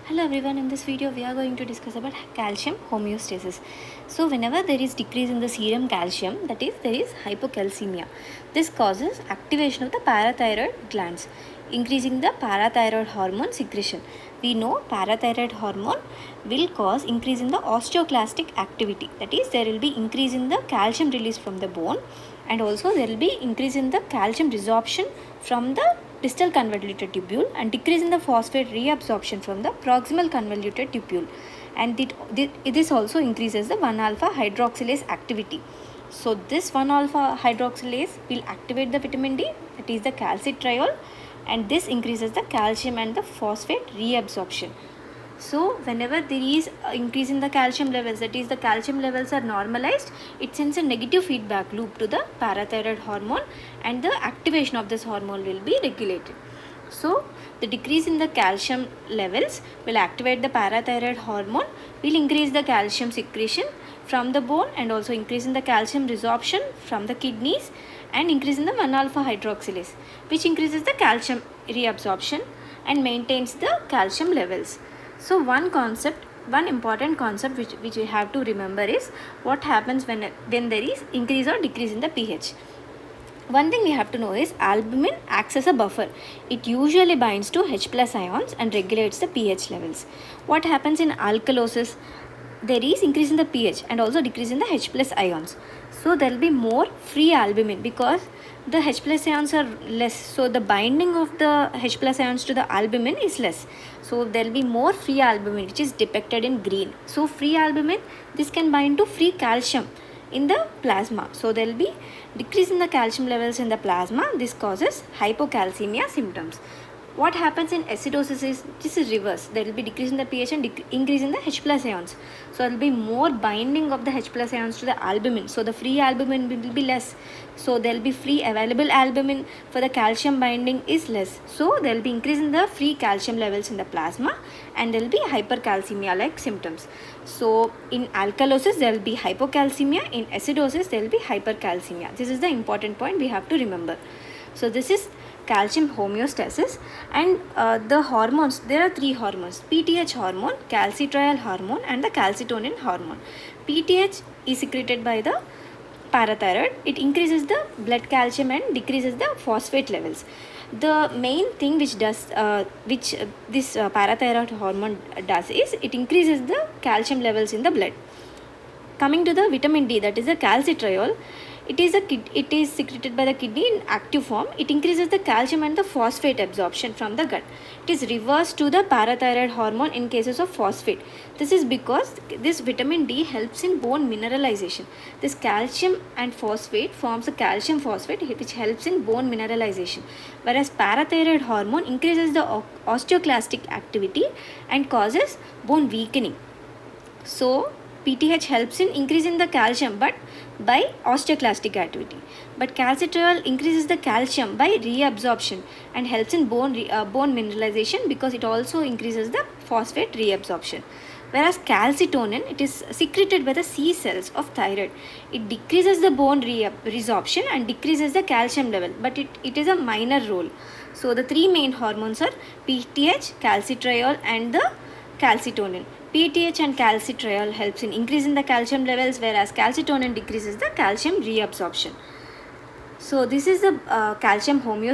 Hello everyone, in this video we are going to discuss about calcium homeostasis. So whenever there is decrease in the serum calcium, that is there is hypocalcemia. This causes activation of the parathyroid glands, increasing the parathyroid hormone secretion. We know parathyroid hormone will cause increase in the osteoclastic activity. That is there will be increase in the calcium release from the bone, and also there will be increase in the calcium resorption from the distal convoluted tubule and decrease in the phosphate reabsorption from the proximal convoluted tubule, and this also increases the 1-alpha hydroxylase activity. So this 1-alpha hydroxylase will activate the vitamin D, that is the calcitriol, and this increases the calcium and the phosphate reabsorption. So whenever there is increase in the calcium levels, that is the calcium levels are normalized, it sends a negative feedback loop to the parathyroid hormone, and the activation of this hormone will be regulated. So the decrease in the calcium levels will activate the parathyroid hormone, will increase the calcium secretion from the bone, and also increase in the calcium resorption from the kidneys, and increase in the 1-alpha hydroxylase, which increases the calcium reabsorption and maintains the calcium levels. So one important concept which we have to remember is what happens when there is increase or decrease in the pH. One thing we have to know is albumin acts as a buffer. It usually binds to H+ ions and regulates the pH levels. What happens in alkalosis? There is increase in the pH and also decrease in the H+ ions. So there will be more free albumin because the H+ ions are less. So the binding of the H+ ions to the albumin is less. So there will be more free albumin, which is depicted in green. So free albumin, this can bind to free calcium in the plasma. So there will be decrease in the calcium levels in the plasma. This causes hypocalcemia symptoms. What happens in acidosis is this is reverse. There will be decrease in the pH and increase in the H+ ions. So there will be more binding of the H+ ions to the albumin. So the free albumin will be less. So there will be free available albumin for the calcium binding is less. So there will be increase in the free calcium levels in the plasma, and there will be hypercalcemia like symptoms. So in alkalosis there will be hypocalcemia. In acidosis there will be hypercalcemia. This is the important point we have to remember. So this is calcium homeostasis, and the hormones, there are 3 hormones: PTH hormone, calcitriol hormone, and the calcitonin hormone. PTH is secreted by the parathyroid. It increases the blood calcium and decreases the phosphate levels. The main thing which this parathyroid hormone does is it increases the calcium levels in the blood. Coming to the vitamin D, that is the calcitriol, it is secreted by the kidney in active form. It increases the calcium and the phosphate absorption from the gut. It is reverse to the parathyroid hormone in cases of phosphate. This is because this vitamin D helps in bone mineralization. This calcium and phosphate forms a calcium phosphate which helps in bone mineralization, whereas parathyroid hormone increases the osteoclastic activity and causes bone weakening. So PTH helps in increasing the calcium but by osteoclastic activity, but calcitriol increases the calcium by reabsorption and helps in bone mineralization because it also increases the phosphate reabsorption. Whereas calcitonin, it is secreted by the C cells of thyroid. It decreases the bone resorption and decreases the calcium level, but it is a minor role. So the 3 main hormones are PTH, calcitriol, and the calcitonin. PTH and calcitriol helps in increasing the calcium levels, whereas calcitonin decreases the calcium reabsorption. So this is the calcium homeostasis.